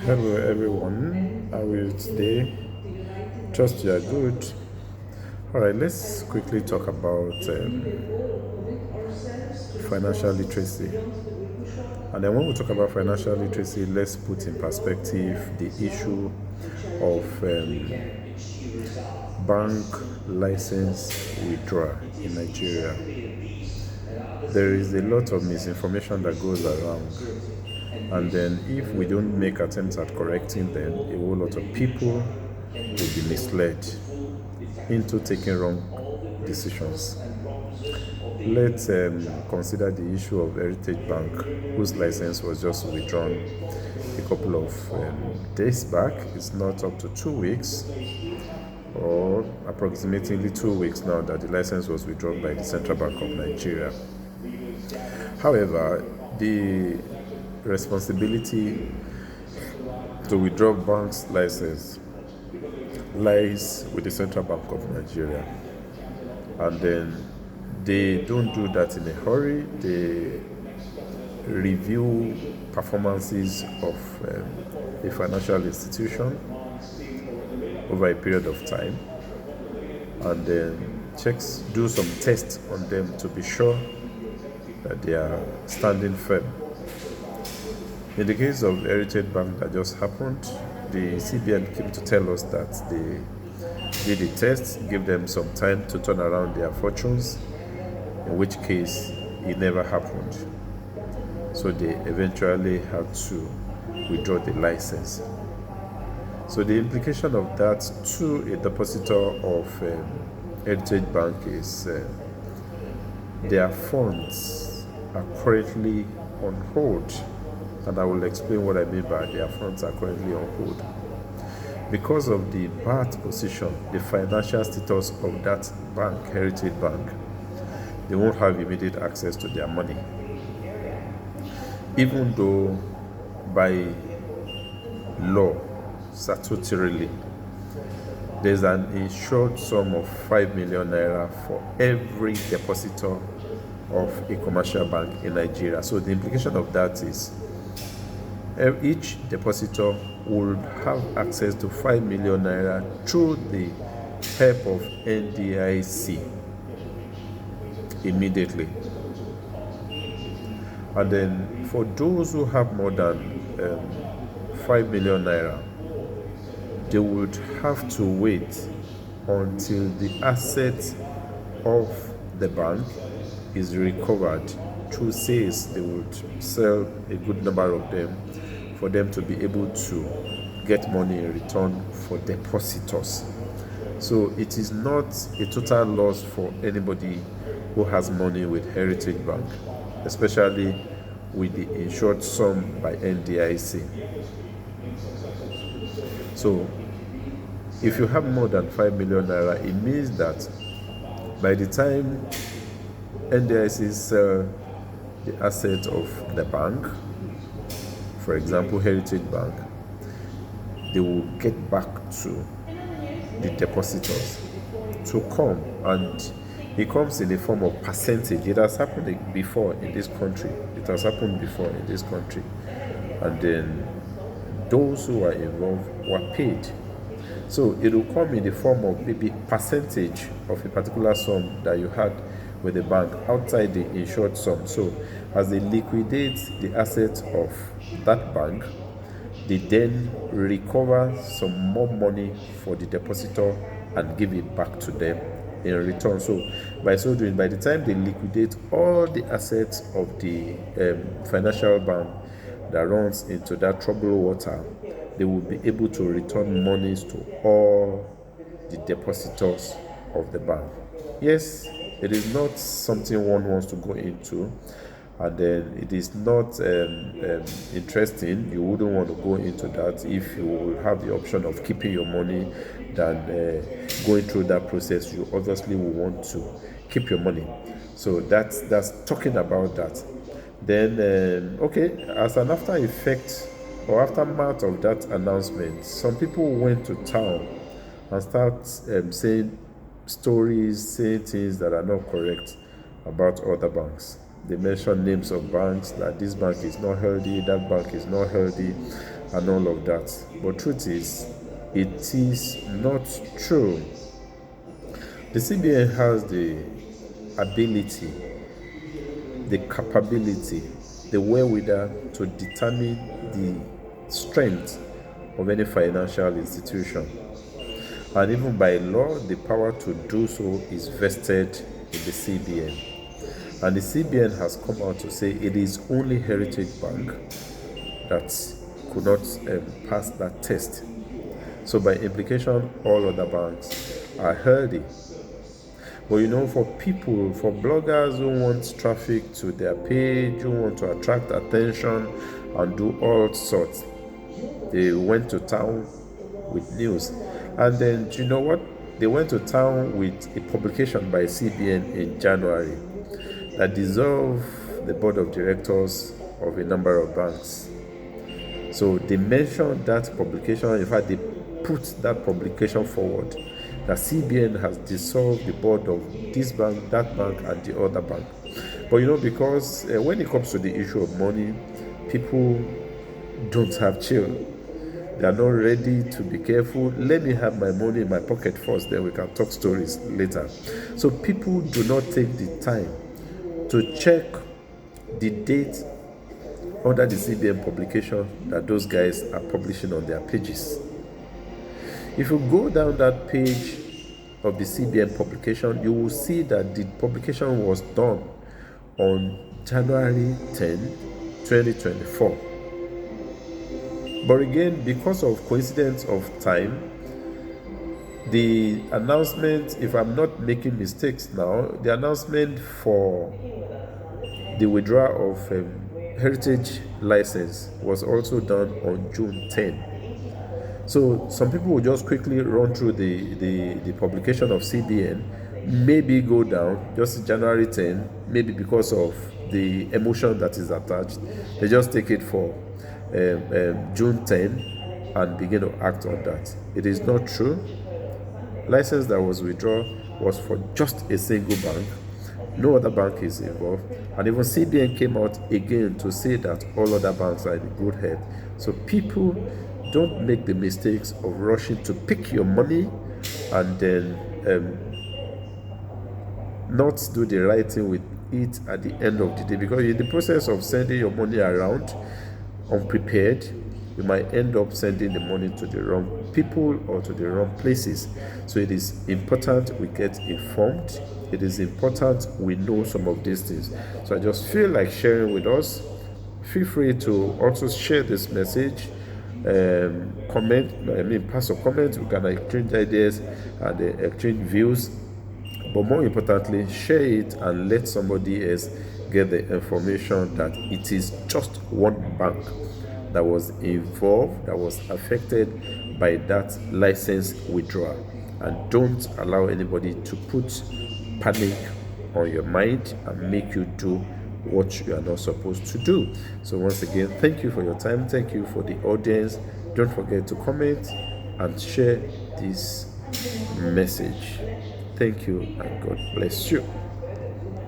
Hello everyone, how are you today? Trust you are good. Alright, let's quickly talk about financial literacy. And then when we talk about financial literacy, let's put in perspective the issue of bank license withdrawal in Nigeria. There is a lot of misinformation that goes around, and then if we don't make attempts at correcting them, a whole lot of people will be misled into taking wrong decisions. Let's consider the issue of Heritage Bank, whose license was just withdrawn a couple of days back. It's not up to 2 weeks, or approximately 2 weeks now, that the license was withdrawn by the Central Bank of Nigeria. However, the responsibility to withdraw bank's license lies with the Central Bank of Nigeria. And then they don't do that in a hurry. They review performances of a financial institution over a period of time, and then do some tests on them to be sure that they are standing firm. In the case of Heritage Bank that just happened, the CBN came to tell us that they did a test, gave them some time to turn around their fortunes, in which case it never happened. So they eventually had to withdraw the license. So the implication of that to a depositor of Heritage Bank is their funds are currently on hold. And I will explain what I mean by their funds are currently on hold. Because of the bad position, the financial status of that bank, Heritage Bank, they won't have immediate access to their money. Even though by law, statutorily, there's an insured sum of 5 million naira for every depositor of a commercial bank in Nigeria. So the implication of that is each depositor would have access to 5 million naira through the help of NDIC immediately. And then for those who have more than 5 million naira, they would have to wait until the asset of the bank is recovered through sales. They would sell a good number of them for them to be able to get money in return for depositors. So it is not a total loss for anybody who has money with Heritage Bank, especially with the insured sum by NDIC. So if you have more than 5 million naira, it means that by the time NDIC sell the asset of the bank, for example Heritage Bank, they will get back to the depositors to come, and it comes in the form of percentage. It has happened before in this country. And then those who are involved were paid. So it will come in the form of maybe percentage of a particular sum that you had with the bank outside the insured sum. So as they liquidate the assets of that bank, they then recover some more money for the depositor and give it back to them in return. So by so doing, by the time they liquidate all the assets of the financial bank that runs into that troubled water, they will be able to return monies to all the depositors of the bank. Yes, it is not something one wants to go into, and then it is not interesting. You wouldn't want to go into that if you will have the option of keeping your money than going through that process. You obviously will want to keep your money. So that's talking about that. Then okay, as an after effect or aftermath of that announcement, some people went to town and start saying stories, saying things that are not correct about other banks. They mention names of banks, that this bank is not healthy, that bank is not healthy, and all of that. But truth is, it is not true. The CBN has the ability, the capability, the wherewithal to determine the strength of any financial institution. And even by law, the power to do so is vested in the CBN. And the CBN has come out to say it is only Heritage Bank that could not pass that test. So by implication, all other banks are healthy. But for people, for bloggers who want traffic to their page, who want to attract attention and do all sorts, they went to town with news. And then, you know what? They went to town with a publication by CBN in January that dissolved the board of directors of a number of banks. So they mentioned that publication. In fact, they put that publication forward, that CBN has dissolved the board of this bank, that bank, and the other bank. But because when it comes to the issue of money, people don't have chill. They are not ready to be careful. Let me have my money in my pocket first, then we can talk stories later. So people do not take the time to check the date under the CBN publication that those guys are publishing on their pages. If you go down that page of the CBN publication, you will see that the publication was done on January 10, 2024. But again, because of coincidence of time, the announcement, if I'm not making mistakes now, the announcement for the withdrawal of Heritage license was also done on June 10. So some people will just quickly run through the publication of CBN, maybe go down just January 10, maybe because of the emotion that is attached. They just take it for June 10 and begin to act on that. It is not true. License that was withdrawn was for just a single bank. No other bank is involved. And even CBN came out again to say that all other banks are in good health. So people, don't make the mistakes of rushing to pick your money and then not do the right thing with it at the end of the day. Because in the process of sending your money around unprepared, you might end up sending the money to the wrong people or to the wrong places. So it is important we get informed. It is important we know some of these things. So I just feel like sharing with us. Feel free to also share this message. Pass a comment. We can exchange ideas and exchange views. But more importantly, share it and let somebody else get the information that it is just one bank that was involved, that was affected by that license withdrawal. And don't allow anybody to put panic on your mind and make you do what you are not supposed to do. So once again, thank you for your time. Thank you for the audience. Don't forget to comment and share this message. Thank you and God bless you.